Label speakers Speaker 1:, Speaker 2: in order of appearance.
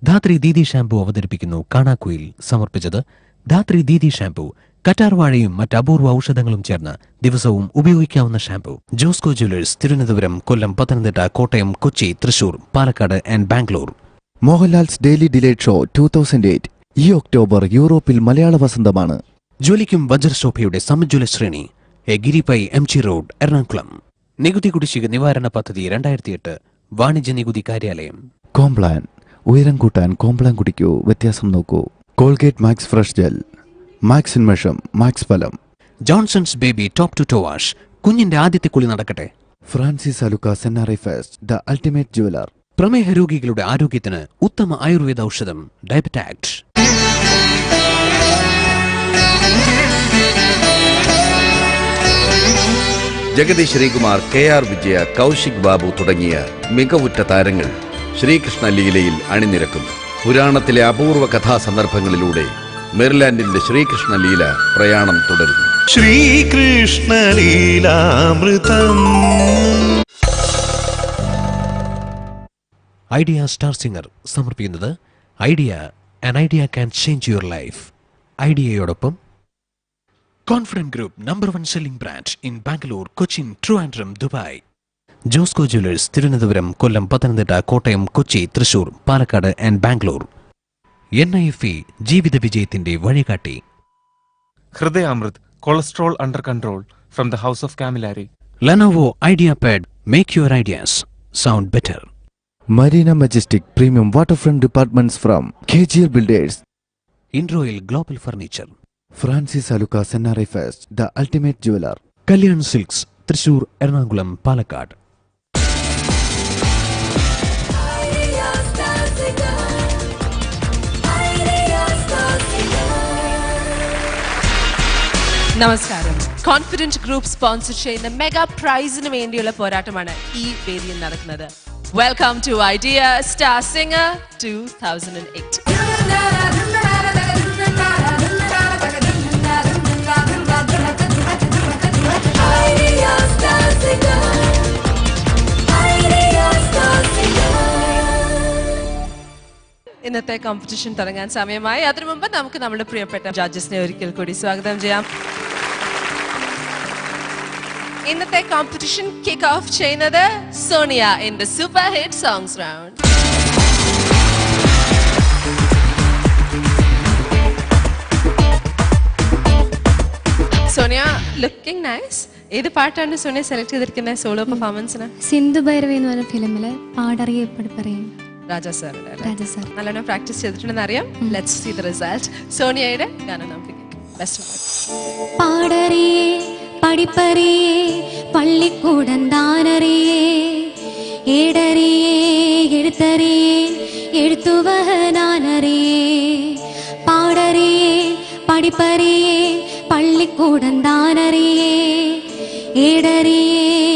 Speaker 1: Dhathri Didi shampoo അവതരിപ്പിക്കുന്നു കാണാക്കുയിൽ. സമർപ്പിച്ചത് Dhathri Didi shampoo. കറ്റാർവാഴയും മറ്റ് അപൂർവ ഔഷധങ്ങളും ചേർന്ന് ദിവസവും ഉപയോഗിക്കാവുന്ന shampoo. Josco jewellers, Thiruvananthapuram, Kollam, Pathanamthitta, Kottayam, Kochi, Thrissur, Palakkad and Bangalore.
Speaker 2: Mohanlal's daily delight show 2008 ഈ ഒക്ടോബർ യൂറോപ്പിൽ മലയാള വസന്തമാണ്.
Speaker 1: ജ്വലിക്കും വജ്രശോഭയുടെ സമുജ്വല ശ്രേണി, എ ഗിരിപ്പൈ MG റോഡ്, എറണാകുളം. നികുതി കുടിശ്ശിക നിവാരണ പദ്ധതി 2008, വാണിജ്യ നികുതി കാര്യാലയം.
Speaker 2: കോംപ്ലാൻ, ഉയരം കൂട്ടാൻ കോംപ്ലാൻ കുടിക്കൂ, വ്യത്യാസം നോക്കൂ. Colgate Max Fresh gel, Max ഇൻമഷം, മാക്സ് ഫലം.
Speaker 1: Johnson's baby top to toe wash, കുഞ്ഞിന്റെ ആദ്യത്തെ കുളി നടക്കട്ടെ.
Speaker 2: Francis Alukkas NRI fest, the ultimate jeweller.
Speaker 1: പ്രമേഹ രോഗികളുടെ ആരോഗ്യത്തിന് ഉത്തമ ആയുർവേദ ഔഷധം ഡയബറ്റാക്ട്.
Speaker 3: ജഗതി ശ്രീകുമാർ, KR വിജയ, കൗശിക് ബാബു തുടങ്ങിയ മികവുറ്റ താരങ്ങൾ ശ്രീകൃഷ്ണ ലീലയിൽ അണിനിരക്കുന്നു. പുരാണത്തിലെ അപൂർവ കഥാസന്ദർഭങ്ങളിലൂടെ മെർലാൻഡിന്റെ ശ്രീകൃഷ്ണ ലീല പ്രയാണം തുടരുന്നു.
Speaker 4: ശ്രീകൃഷ്ണ ലീലാമൃതം.
Speaker 1: ഐഡിയ സ്റ്റാർ സിംഗർ സമർപ്പിക്കുന്നത് Idea, an idea can change your life. ഐഡിയയോടൊപ്പം Confident Group, number 1 selling brand in Bangalore, Cochin, Trivandrum, Dubai. Josco jewellers, Thiruvananthapuram, Kollam, Pathanamthitta, Kottayam, Kochi, Thrissur, Palakkad and Bangalore. NIFE, ജീവിത വിജയത്തിന്റെ വഴികാട്ടി.
Speaker 5: Hridayamrith, cholesterol under control, from the house of Kamilari.
Speaker 1: Lenovo IdeaPad, make your ideas sound better.
Speaker 2: Marina Majestic Premium Waterfront Departments from KGL Builders.
Speaker 1: Indroil Global Furniture.
Speaker 2: Francis Alukas NRI Fest, the ultimate jeweler.
Speaker 1: Kalyan Silks, Thrissur, Ernakulam, Palakkad.
Speaker 6: നമസ്കാരം. Confident group sponsor ചെയ്യുന്ന mega പ്രൈസിന് വേണ്ടിയുള്ള പോരാട്ടമാണ് ഈ വേദിയിൽ നടക്കുന്നത്. Welcome to Idea star singer 2008. ഇന്നത്തെ competition തുടങ്ങാൻ സമയമായി. അതിനു മുമ്പ് നമുക്ക് നമ്മുടെ പ്രിയപ്പെട്ട ജഡ്ജസിനെ ഒരിക്കൽ കൂടി സ്വാഗതം ചെയ്യാം. ഇന്നത്തെ കോമ്പറ്റീഷൻ കിക്ക് ഓഫ് ചെയ്യുന്നത് Sonia in the super hit songs round. Sonia, looking nice. ഏത് പാട്ടാണ് സോണിയ സെലക്ട് ചെയ്തിരിക്കുന്നത് സോളോ പെർഫോമൻസിന്?
Speaker 7: സിന്ധു ഭൈരവി എന്ന് പറഞ്ഞ ഫിലിമില് പാടറിയപ്പെട്ട് പറയും
Speaker 6: രാജാ സാർ. നല്ലോണം പ്രാക്ടീസ് ചെയ്തിട്ടുണ്ടെന്ന് അറിയാം. Let's see the result. സോണിയയുടെ ഗാനം നമുക്ക് കേൾക്കാം. Best of luck.
Speaker 7: പാടറിയേ പഠിപ്പറിയേ പള്ളിക്കൂടന്താനറിയേ ഏടറിയേ എഴുത്തറിയേ എഴുത്തുവഹനാനറിയേ പാടറിയേ പഠിപ്പറിയേ പള്ളിക്കൂടന്താനറിയേ ഏടറിയേ